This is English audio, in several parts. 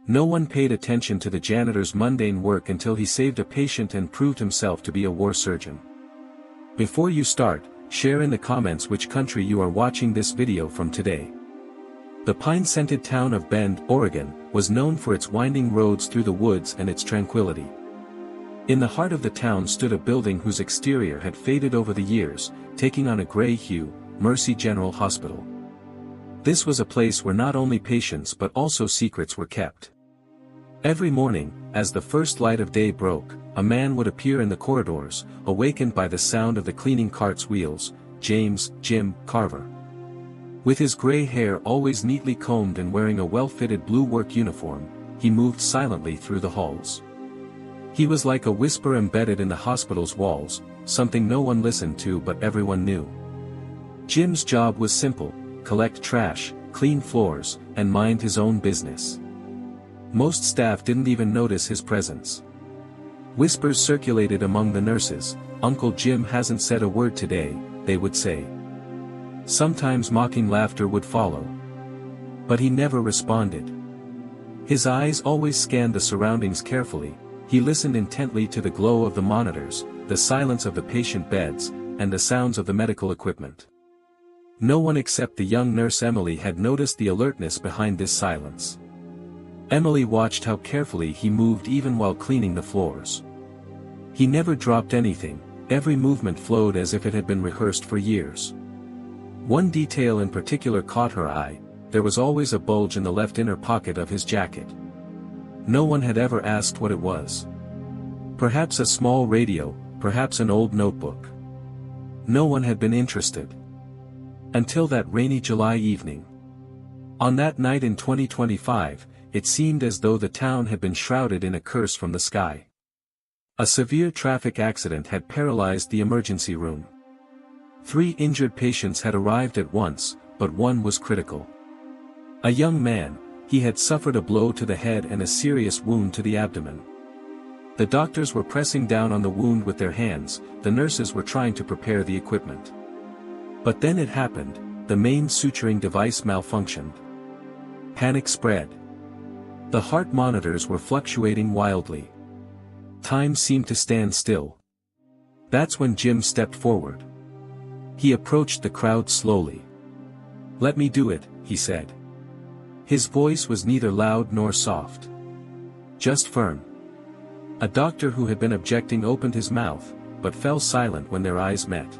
No one paid attention to the janitor's mundane work until he saved a patient and proved himself to be a war surgeon. Before you start, share in the comments which country you are watching this video from today. The pine-scented town of Bend, Oregon, was known for its winding roads through the woods and its tranquility. In the heart of the town stood a building whose exterior had faded over the years, taking on a gray hue, Mercy General Hospital. This was a place where not only patients but also secrets were kept. Every morning, as the first light of day broke, a man would appear in the corridors, awakened by the sound of the cleaning cart's wheels, James "Jim" Carver. With his gray hair always neatly combed and wearing a well-fitted blue work uniform, he moved silently through the halls. He was like a whisper embedded in the hospital's walls, something no one listened to but everyone knew. Jim's job was simple: collect trash, clean floors, and mind his own business. Most staff didn't even notice his presence. Whispers circulated among the nurses. "Uncle Jim hasn't said a word today," they would say. Sometimes mocking laughter would follow. But he never responded. His eyes always scanned the surroundings carefully. He listened intently to the glow of the monitors, the silence of the patient beds, and the sounds of the medical equipment. No one except the young nurse Emily had noticed the alertness behind this silence. Emily watched how carefully he moved even while cleaning the floors. He never dropped anything, every movement flowed as if it had been rehearsed for years. One detail in particular caught her eye: there was always a bulge in the left inner pocket of his jacket. No one had ever asked what it was. Perhaps a small radio, perhaps an old notebook. No one had been interested. Until that rainy July evening. On that night in 2025, it seemed as though the town had been shrouded in a curse from the sky. A severe traffic accident had paralyzed the emergency room. 3 injured patients had arrived at once, but one was critical. A young man, he had suffered a blow to the head and a serious wound to the abdomen. The doctors were pressing down on the wound with their hands, the nurses were trying to prepare the equipment. But then it happened: the main suturing device malfunctioned. Panic spread. The heart monitors were fluctuating wildly. Time seemed to stand still. That's when Jim stepped forward. He approached the crowd slowly. "Let me do it," he said. His voice was neither loud nor soft. Just firm. A doctor who had been objecting opened his mouth, but fell silent when their eyes met.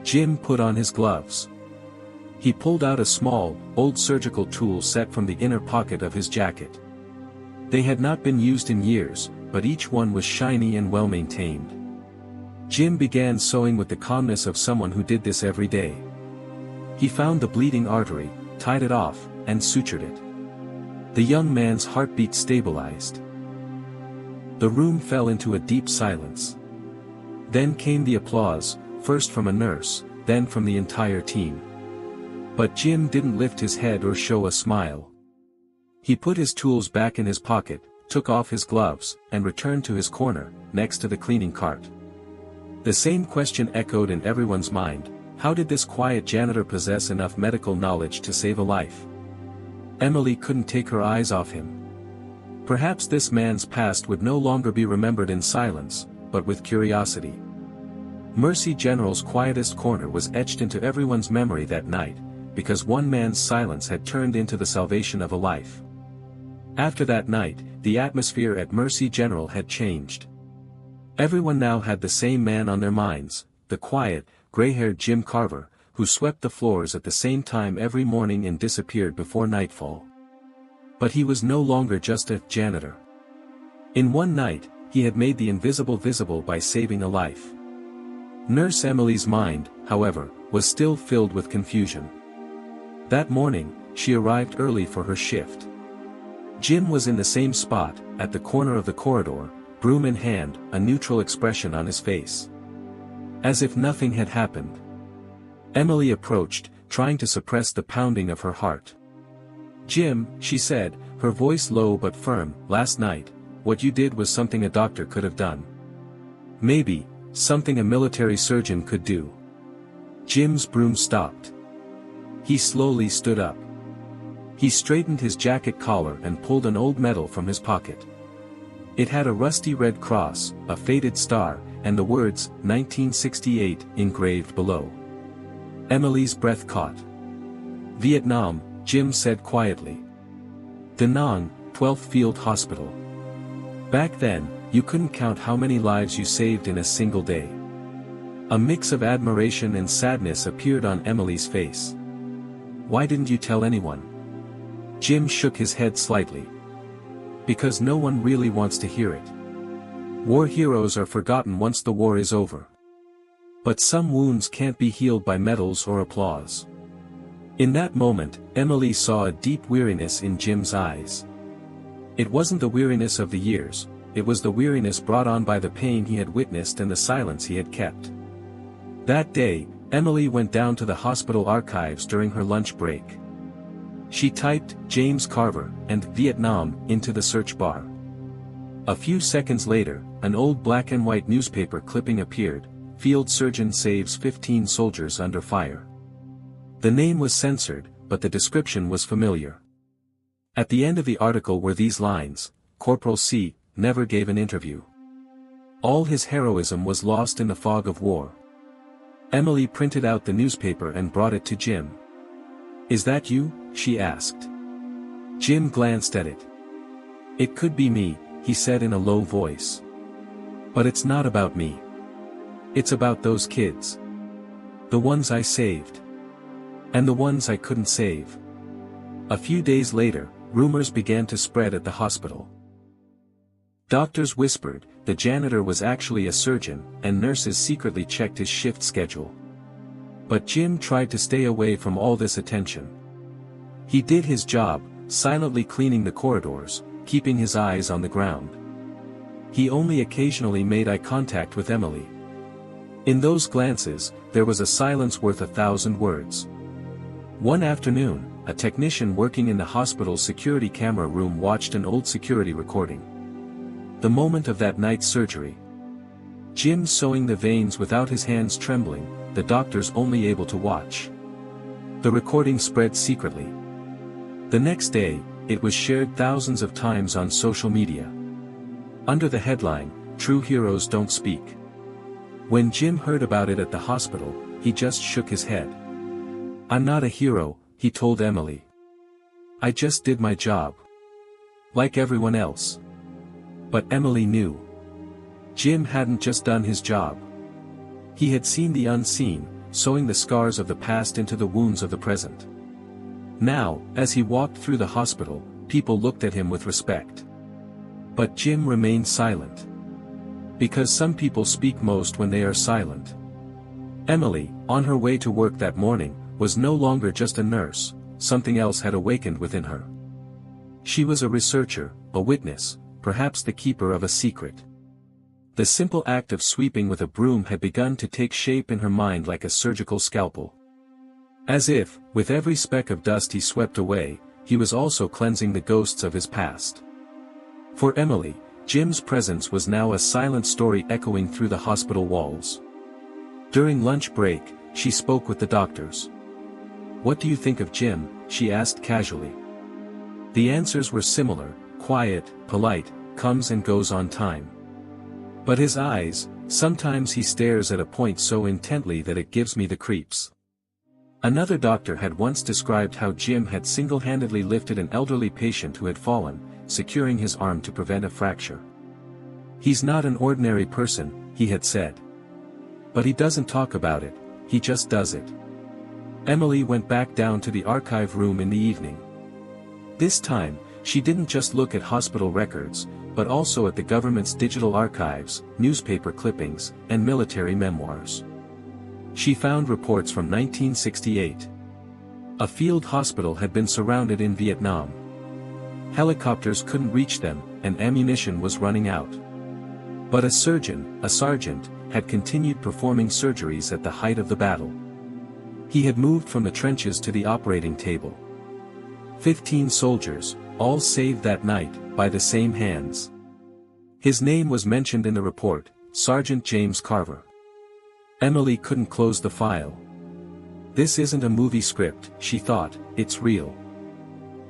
Jim put on his gloves. He pulled out a small, old surgical tool set from the inner pocket of his jacket. They had not been used in years, but each one was shiny and well-maintained. Jim began sewing with the calmness of someone who did this every day. He found the bleeding artery, tied it off, and sutured it. The young man's heartbeat stabilized. The room fell into a deep silence. Then came the applause, first from a nurse, then from the entire team. But Jim didn't lift his head or show a smile. He put his tools back in his pocket, took off his gloves, and returned to his corner, next to the cleaning cart. The same question echoed in everyone's mind: how did this quiet janitor possess enough medical knowledge to save a life? Emily couldn't take her eyes off him. Perhaps this man's past would no longer be remembered in silence, but with curiosity. Mercy General's quietest corner was etched into everyone's memory that night, because one man's silence had turned into the salvation of a life. After that night, the atmosphere at Mercy General had changed. Everyone now had the same man on their minds: the quiet, gray-haired Jim Carver, who swept the floors at the same time every morning and disappeared before nightfall. But he was no longer just a janitor. In one night, he had made the invisible visible by saving a life. Nurse Emily's mind, however, was still filled with confusion. That morning, she arrived early for her shift. Jim was in the same spot, at the corner of the corridor, broom in hand, a neutral expression on his face. As if nothing had happened. Emily approached, trying to suppress the pounding of her heart. "Jim," she said, her voice low but firm, "last night, what you did was something a doctor could have done. Maybe, something a military surgeon could do." Jim's broom stopped. He slowly stood up. He straightened his jacket collar and pulled an old medal from his pocket. It had a rusty red cross, a faded star, and the words, 1968, engraved below. Emily's breath caught. Vietnam, Jim said quietly. Da Nang, 12th Field Hospital. Back then, you couldn't count how many lives you saved in a single day. A mix of admiration and sadness appeared on Emily's face. Why didn't you tell anyone? Jim shook his head slightly. Because no one really wants to hear it. War heroes are forgotten once the war is over. But some wounds can't be healed by medals or applause. In that moment, Emily saw a deep weariness in Jim's eyes. It wasn't the weariness of the years, it was the weariness brought on by the pain he had witnessed and the silence he had kept. That day, Emily went down to the hospital archives during her lunch break. She typed James Carver and Vietnam into the search bar. A few seconds later, an old black and white newspaper clipping appeared, Field Surgeon Saves 15 Soldiers Under Fire. The name was censored, but the description was familiar. At the end of the article were these lines, Corporal C. never gave an interview. All his heroism was lost in the fog of war. Emily printed out the newspaper and brought it to Jim. Is that you? She asked. Jim glanced at it. It could be me, he said in a low voice. But it's not about me. It's about those kids. The ones I saved. And the ones I couldn't save. A few days later, rumors began to spread at the hospital. Doctors whispered, the janitor was actually a surgeon, and nurses secretly checked his shift schedule. But Jim tried to stay away from all this attention. He did his job, silently cleaning the corridors, keeping his eyes on the ground. He only occasionally made eye contact with Emily. In those glances, there was a silence worth 1,000 words. One afternoon, a technician working in the hospital's security camera room watched an old security recording. The moment of that night's surgery. Jim sewing the veins without his hands trembling, the doctors only able to watch. The recording spread secretly. The next day, it was shared thousands of times on social media. Under the headline, True Heroes Don't Speak. When Jim heard about it at the hospital, he just shook his head. I'm not a hero, he told Emily. I just did my job. Like everyone else. But Emily knew. Jim hadn't just done his job. He had seen the unseen, sewing the scars of the past into the wounds of the present. Now, as he walked through the hospital, people looked at him with respect. But Jim remained silent. Because some people speak most when they are silent. Emily, on her way to work that morning, was no longer just a nurse, something else had awakened within her. She was a researcher, a witness, perhaps the keeper of a secret. The simple act of sweeping with a broom had begun to take shape in her mind like a surgical scalpel. As if, with every speck of dust he swept away, he was also cleansing the ghosts of his past. For Emily, Jim's presence was now a silent story echoing through the hospital walls. During lunch break, she spoke with the doctors. What do you think of Jim? She asked casually. The answers were similar, quiet, polite, comes and goes on time. But his eyes, sometimes he stares at a point so intently that it gives me the creeps. Another doctor had once described how Jim had single-handedly lifted an elderly patient who had fallen, securing his arm to prevent a fracture. He's not an ordinary person, he had said. But he doesn't talk about it, he just does it. Emily went back down to the archive room in the evening. This time, she didn't just look at hospital records, but also at the government's digital archives, newspaper clippings, and military memoirs. She found reports from 1968. A field hospital had been surrounded in Vietnam. Helicopters couldn't reach them, and ammunition was running out. But a sergeant, had continued performing surgeries at the height of the battle. He had moved from the trenches to the operating table. 15 soldiers, all saved that night, by the same hands. His name was mentioned in the report, Sergeant James Carver. Emily couldn't close the file. This isn't a movie script, she thought, it's real.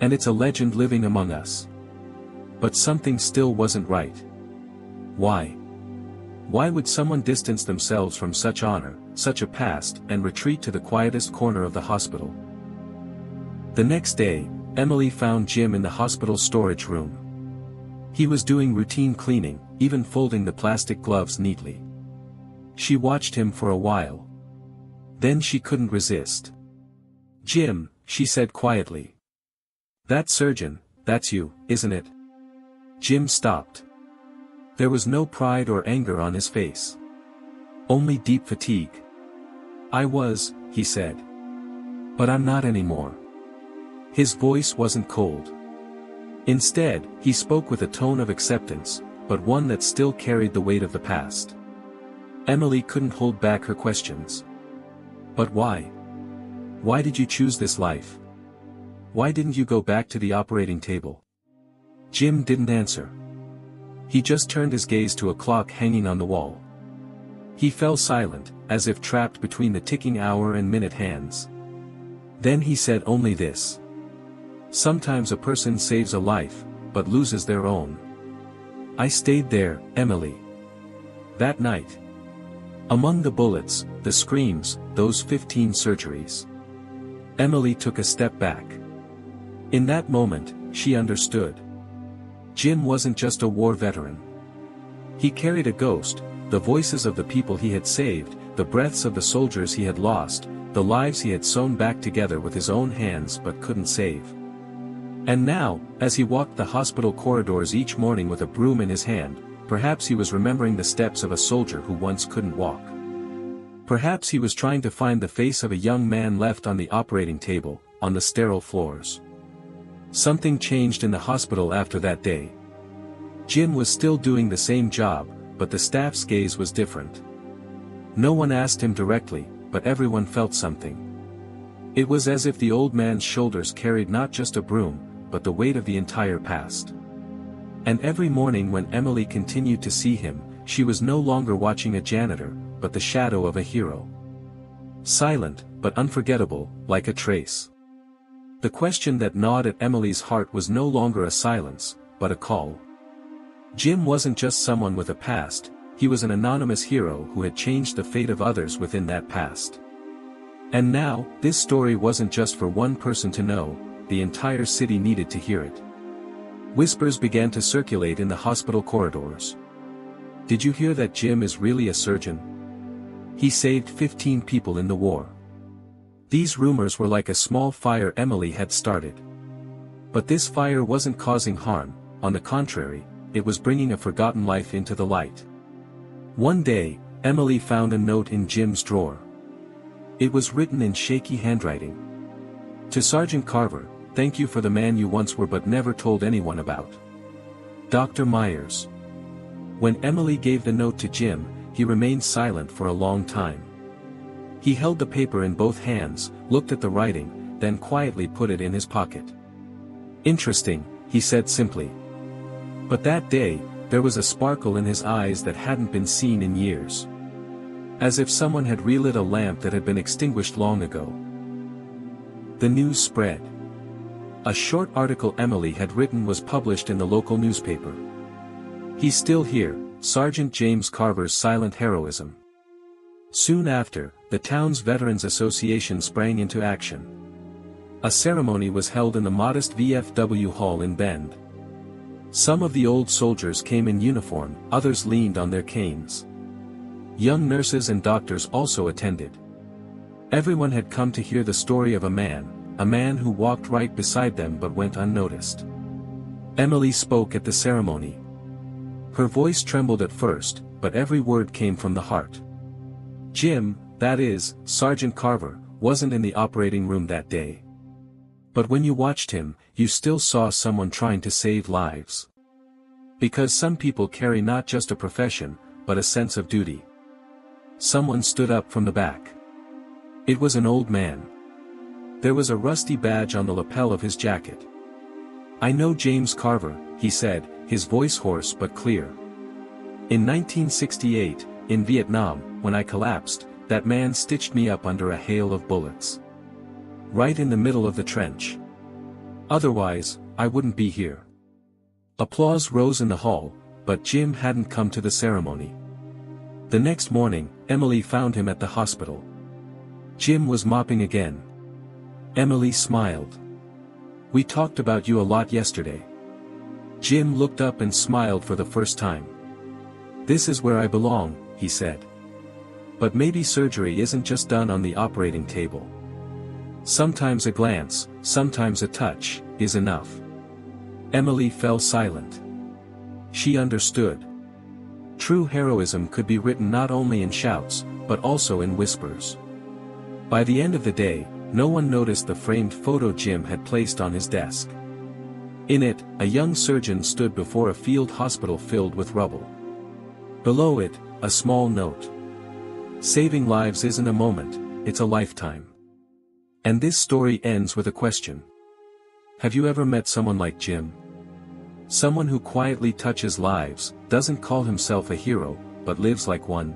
And it's a legend living among us. But something still wasn't right. Why? Why would someone distance themselves from such honor, such a past, and retreat to the quietest corner of the hospital? The next day, Emily found Jim in the hospital storage room. He was doing routine cleaning, even folding the plastic gloves neatly. She watched him for a while. Then she couldn't resist. "Jim," she said quietly. "That surgeon, that's you, isn't it?" Jim stopped. There was no pride or anger on his face. Only deep fatigue. "I was," he said. "But I'm not anymore." His voice wasn't cold. Instead, he spoke with a tone of acceptance, but one that still carried the weight of the past. Emily couldn't hold back her questions. "But why? Why did you choose this life? Why didn't you go back to the operating table?" Jim didn't answer. He just turned his gaze to a clock hanging on the wall. He fell silent, as if trapped between the ticking hour and minute hands. Then he said only this. "Sometimes a person saves a life, but loses their own. I stayed there, Emily. That night. Among the bullets, the screams, those 15 surgeries." Emily took a step back. In that moment, she understood. Jim wasn't just a war veteran. He carried a ghost, the voices of the people he had saved, the breaths of the soldiers he had lost, the lives he had sewn back together with his own hands but couldn't save. And now, as he walked the hospital corridors each morning with a broom in his hand, perhaps he was remembering the steps of a soldier who once couldn't walk. Perhaps he was trying to find the face of a young man left on the operating table, on the sterile floors. Something changed in the hospital after that day. Jim was still doing the same job, but the staff's gaze was different. No one asked him directly, but everyone felt something. It was as if the old man's shoulders carried not just a broom, but the weight of the entire past. And every morning when Emily continued to see him, she was no longer watching a janitor, but the shadow of a hero. Silent, but unforgettable, like a trace. The question that gnawed at Emily's heart was no longer a silence, but a call. Jim wasn't just someone with a past, he was an anonymous hero who had changed the fate of others within that past. And now, this story wasn't just for one person to know, the entire city needed to hear it. Whispers began to circulate in the hospital corridors. "Did you hear that Jim is really a surgeon? He saved 15 people in the war." These rumors were like a small fire Emily had started. But this fire wasn't causing harm, on the contrary, it was bringing a forgotten life into the light. One day, Emily found a note in Jim's drawer. It was written in shaky handwriting. "To Sergeant Carver, thank you for the man you once were but never told anyone about. Dr. Myers." When Emily gave the note to Jim, he remained silent for a long time. He held the paper in both hands, looked at the writing, then quietly put it in his pocket. "Interesting," he said simply. But that day, there was a sparkle in his eyes that hadn't been seen in years. As if someone had relit a lamp that had been extinguished long ago. The news spread. A short article Emily had written was published in the local newspaper. "He's still here, Sergeant James Carver's silent heroism." Soon after, the town's Veterans Association sprang into action. A ceremony was held in the modest VFW hall in Bend. Some of the old soldiers came in uniform, others leaned on their canes. Young nurses and doctors also attended. Everyone had come to hear the story of a man who walked right beside them but went unnoticed. Emily spoke at the ceremony. Her voice trembled at first, but every word came from the heart. Jim, that is, Sergeant Carver, wasn't in the operating room that day. But when you watched him, you still saw someone trying to save lives. Because some people carry not just a profession, but a sense of duty. Someone stood up from the back. It was an old man. There was a rusty badge on the lapel of his jacket. "I know James Carver," he said, his voice hoarse but clear. "In 1968, in Vietnam, when I collapsed, that man stitched me up under a hail of bullets. Right in the middle of the trench. Otherwise, I wouldn't be here." Applause rose in the hall, but Jim hadn't come to the ceremony. The next morning, Emily found him at the hospital. Jim was mopping again. Emily smiled. "We talked about you a lot yesterday." Jim looked up and smiled for the first time. "This is where I belong," he said. "But maybe surgery isn't just done on the operating table. Sometimes a glance, sometimes a touch, is enough." Emily fell silent. She understood. True heroism could be written not only in shouts, but also in whispers. By the end of the day, no one noticed the framed photo Jim had placed on his desk. In it, a young surgeon stood before a field hospital filled with rubble. Below it, a small note. "Saving lives isn't a moment, it's a lifetime." And this story ends with a question. Have you ever met someone like Jim? Someone who quietly touches lives, doesn't call himself a hero, but lives like one.